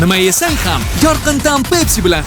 Nima yesang ham yorqin ta'm Pepsi bilan.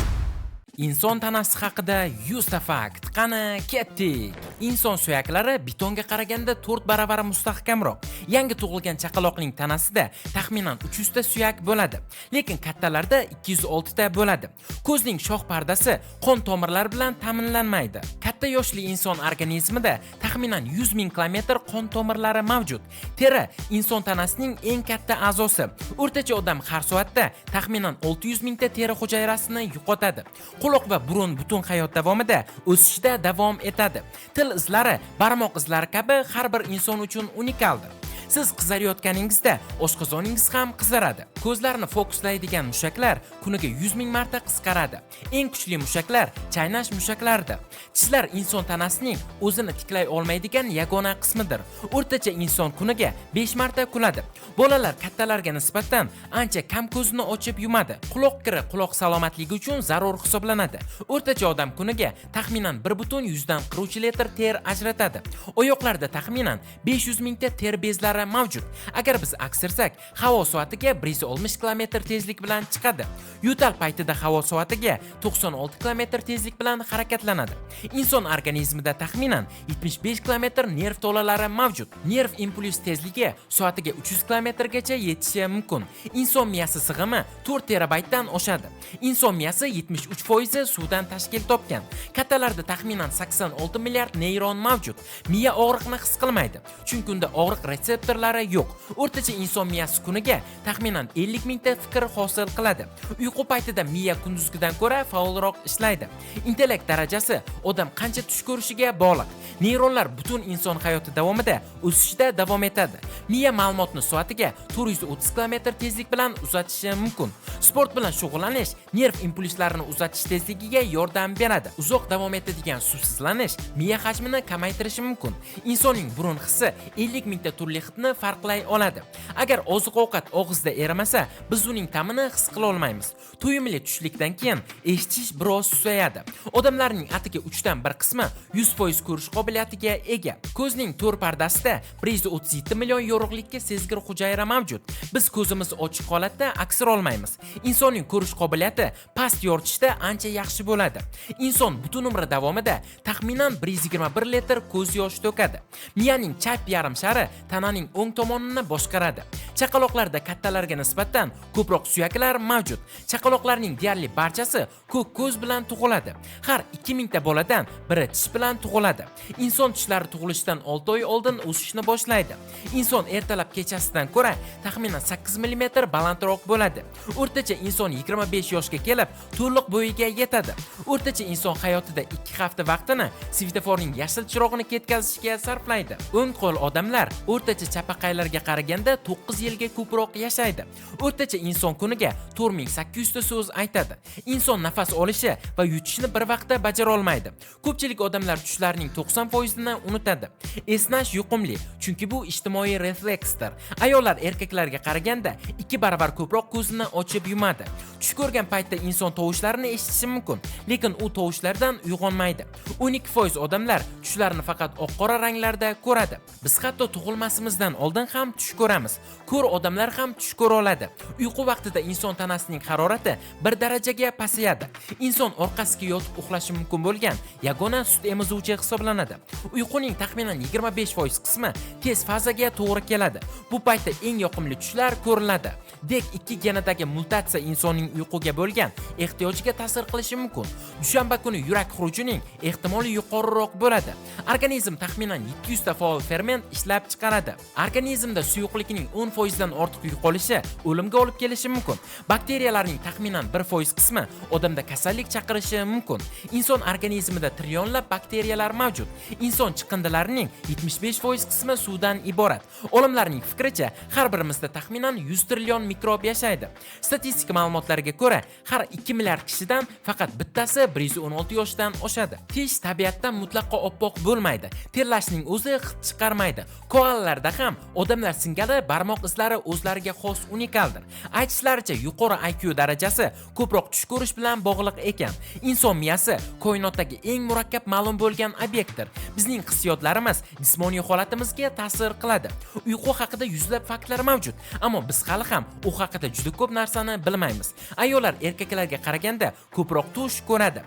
Inson tanasi haqida 100 ta fakt. Qani ketdik. Inson suyaklari betonga qaraganda 4 baravar mustahkamroq. Yangi tug'ilgan chaqaloqning tanasida taxminan 300 ta suyak bo'ladi, lekin kattalarda 206 ta bo'ladi. Ko'zning shoh pardasi qon tomirlari bilan ta'minlanmaydi. Katta yoshli inson organizmida taxminan 100 ming kilometr qon tomirlari mavjud. Teri inson tanasining eng katta a'zosi. O'rtacha odam har soatda taxminan 600 mingta teri hujayrasini yo'qotadi. Quloq va burun butun hayot davomida o'sishda davom etadi. Til izlari barmoq izlari kabi har bir inson uchun unikaldir. Siz qizarayotganingizda oshqozoningiz ham qizaradi. Ko'zlarni fokuslaydigan mushaklar kuniga 100 ming marta qisqaradi. Eng kuchli mushaklar chaynash mushaklaridir. Tishlar inson tanasining o'zini tiklay olmaydigan yagona qismidir. O'rtacha inson kuniga 5 marta kuladi. Bolalar kattalarga nisbatan ancha kam ko'zini ochib yumadi. Quloq kiri quloq salomatligi uchun zarur hisoblanadi. O'rtacha odam kuniga taxminan 1,1 litr ter ajratadi. Oyoqlarda taxminan 500 mingta ter bezlari mavjud. Agar biz aksirsak, havo soatiga 160 km tezlik bilan chiqadi. Yo'tal paytida havo soatiga 96 km tezlik bilan harakatlanadi. Inson organizmida taxminan 75 km nerv tolalari mavjud. Nerv impuls tezligi soatiga 300 km gacha yetishi mumkin. Inson miyasi sig'imi 4 terabaytdan oshadi. Inson miyasi 73% suvdan tashkil topgan. Kattalarda taxminan 86 milliard neyron mavjud. Miya og'riqni his qilmaydi, chunki unda og'riq retseptorlari yo'q. O'rtacha inson miyasi kuniga taxminan 50 mingta fikr hosil qiladi. Uyqu paytida miya kunduzgidan ko'ra faolroq ishlaydi. Intellekt darajasi odam qancha tush ko'rishiga bog'liq. Neyronlar butun inson hayoti davomida o'sishda davom etadi. Miya ma'lumotni soatiga 430 km tezlik bilan uzatishi mumkin. Sport bilan shug'ullanish nerv impulslarini uzatish tezligiga yordam beradi. Uzoq davom etadigan suvsizlanish miya hajmini kamaytirishi mumkin. Insonning burun hissi 50 mingta turli hidni farqlay oladi. Agar oziq-ovqat og'izda erimasa, biz uning ta'mini his qila olmaymiz. To'yimli tushlikdan keyin eshitish biroz susayadi. Odamlarning atigi 3 dan 1 qismi 100% ko'rish qobiliyatiga ega. Ko'zning to'r pardasida 137 million yorug'likka sezgir hujayra mavjud. Biz ko'zimiz ochiq holatda aksir olmaymiz. Insonning ko'rish qobiliyati past yoritishda ancha yaxshi bo'ladi. Inson butun umri davomida taxminan 121 litr ko'z yosh to'kadi. Miyaning chap yarim shari tananing o'ng tomonini boshqaradi. Chaqaloqlarda kattalarga nisbatan ko'proq suyaklar mavjud. Chaqaloqlarning deyarli barchasi ko'k ko'z bilan tug'iladi. Har 2000 ta boladan biri tish bilan tug'iladi. Inson tishlari tug'ilishidan 6 oy oldin o'sishni boshlaydi. Inson ertalab kechasidan ko'ra taxminan 8 mm balandroq bo'ladi. O'rtacha inson 25 yoshga kelib, to'liq bo'yiga yetadi. O'rtacha inson hayotida 2 hafta vaqtini svetoforning yashil chirog'ini ketkazishga sarflaydi. O'ng qo'l odamlar o'rtacha chapaqaylarga qaraganda 9 yilga ko'proq yashaydi. O'rtacha inson kuniga 4800 ta so'z aytadi. Inson nafas olishi va yutishni bir vaqtda bajara olmaydi. Ko'pchilik odamlar tushlarining 90% ni unutadi. Esnash yuqumli, chunki bu ijtimoiy refleksdir. Ayollar erkaklarga qaraganda 2 baravar ko'proq ko'zini ochib yumadi. Tush ko'rgan paytda inson tovushlarini eshitishi mumkin, lekin u tovushlardan uyg'onmaydi. 12% odamlar tushlarini faqat oq-qora ranglarda ko'radi. Biz hatto tug'ilmasimizdan oldin ham tush ko'ramiz. Ko'r odamlar ham tush ko'ra oladi. Uyqu vaqtida inson tanasining harorati 1 darajaga pasayadi. Inson orqasiga yotib uxlashi mumkin bo'lgan yagona sut emizuvchi hisoblanadi. Uyquning taxminan 25% qismi tez fazaga to'g'ri keladi. Bu paytda eng yoqimli tushlar ko'riladi. DEC2 genidagi mutatsiya insonning uyquga bo'lgan ehtiyojiga ta'sir qilishi mumkin. Dushanba kuni yurak xurujining ehtimoli yuqoriroq bo'ladi. Organizm taxminan 200 ta faol ferment ishlab chiqaradi. Organizmda suyuqlikning 10% dan ortiq yo'qolishi o'limga olib kelishi mumkin. Bakteriyalarning taxminan 1% qismi odamda kasallik chaqirishi mumkin. Inson organizmida trillionlab bakteriyalar mavjud. Inson chiqindilarining 75% qismi suvdan iborat. Olimlarning fikricha, har birimizda taxminan 100 trillion mikrob yashaydi. Statistik ma'lumotlarga ko'ra, har 2 milliard kishidan faqat bittasi 116 yoshdan oshadi. Tish tabiatda mutlaqo oppoq bo'lmaydi. Terlashning o'zi hid chiqarmaydi. Koalalarda ham ham odamlar singari barmoq izlari o'zlariga xos unikaldir. Aytishlaricha, yuqori IQ darajasi ko'proq tush ko'rish bilan bog'liq ekan. Inson miyasi koinotdagi eng murakkab ma'lum bo'lgan obyektdir. Bizning hissiyotlarimiz jismoniy holatimizga ta'sir qiladi. Uyqu haqida yuzlab faktlar mavjud, ammo biz hali ham u haqida juda ko'p narsani bilmaymiz. Ayollar erkaklarga qaraganda ko'proq tush ko'radi.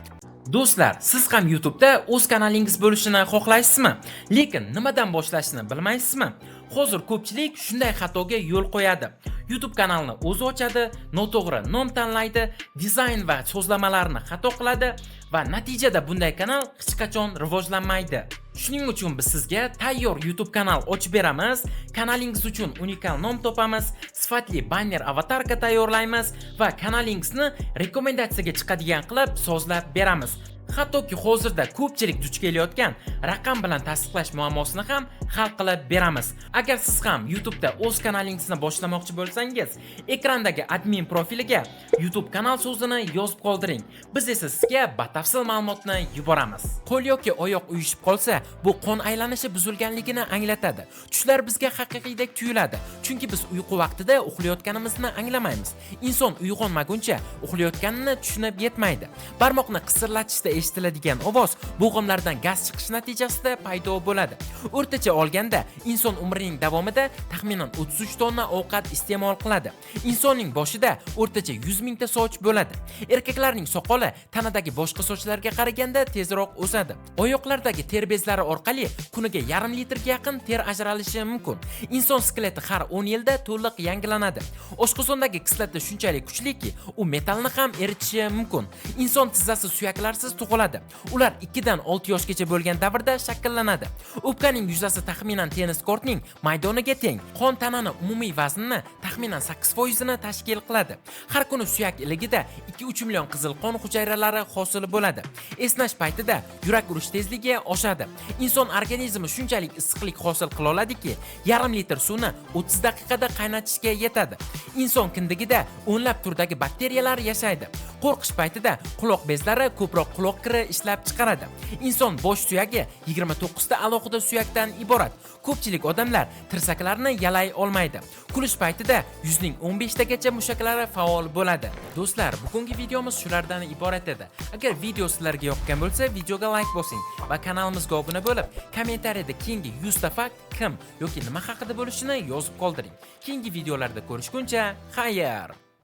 Do'stlar, siz ham YouTube'da o'z kanalingiz bo'lishini xohlaysizmi? Lekin nimadan boshlashni bilmaysizmi? Hozir ko'pchilik shunday xatoga yo'l qo'yadi. YouTube kanalini o'zi ochadi, noto'g'ri nom tanlaydi, dizayn va so'zlamalarni xato qiladi va natijada bunday kanal hech qachon rivojlanmaydi. Shuning uchun biz sizga tayyor YouTube kanal ochib beramiz, kanalingiz uchun unikal nom topamiz, sifatli banner avatarka tayyorlaymiz va kanalingizni rekomendatsiyaga chiqadigan qilib sozlab beramiz. Hattoki hozirda ko'pchilik duch kelayotgan raqam bilan tasdiqlash muammosini ham hal qilib beramiz. Agar siz ham YouTube'da o'z kanalingizni boshlamoqchi bo'lsangiz, ekrandagi admin profiliga YouTube kanal so'zini yozib qoldiring. Biz esa sizga batafsil ma'lumotni yuboramiz. Qo'l yoki oyoq uyushib qolsa, bu qon aylanishi buzilganligini anglatadi. Tushlar bizga haqiqiydek tuyuladi, chunki biz uyqu vaqtida uxlayotganimizni anglamaymiz. Inson uyg'onmaguncha uxlayotganini tushunib yetmaydi. Barmoqni qisirlatishda eshitiladigan ovoz bo'g'imlardan gaz chiqishi natijasida paydo bo'ladi. O'rtacha olganda inson umrining davomida taxminan 33 tonna ovqat iste'mol qiladi. Insonning boshida o'rtacha 100 mingta soch bo'ladi. Erkaklarning soqoli tanadagi boshqa sochlarga qaraganda tezroq o'sadi. Oyoqlardagi ter bezlari orqali kuniga yarim litrga yaqin ter ajralishi mumkin. Inson skeleti har 10 yilda to'liq yangilanadi. Oshqozondagi kislota shunchalik kuchliki, u metallni ham eritishi mumkin. Inson tizzasi suyaklarsiz tug'iladi. Ular 2 dan 6 yoshgacha bo'lgan davrda shakllanadi. O'pkaning yuzasi taxminan tennis kortning maydoniga teng. Qon tananing umumiy vaznini taxminan 8% ni tashkil qiladi. Har kuni suyak iligida 2-3 million qizil qon hujayralari hosil bo'ladi. Esnash paytida yurak urish tezligi oshadi. Inson organizmi shunchalik issiqlik hosil qila oladiki, yarim litr suvni 30 daqiqada qaynatishga yetadi. Inson kindigida o'nlab turdagi bakteriyalar yashaydi. Qo'rqish paytida quloq bezlari ko'proq quloq kiri ishlab chiqaradi. Inson bosh suyagi 29 ta alohida suyakdan iborat. Ko'pchilik odamlar tirsaklarini yalay olmaydi. Kulish paytida yuzning 15 tagacha mushaklari faol bo'ladi. Do'stlar, bugungi videomiz shulardan iborat edi. Agar video sizlarga yoqqan bo'lsa, videoga like bosing va kanalimizga obuna bo'lib, kommentariyada keyingi 100 ta fakt kim yoki nima haqida bo'lishini yozib qoldiring. Keyingi videolarda ko'rishguncha, xayr.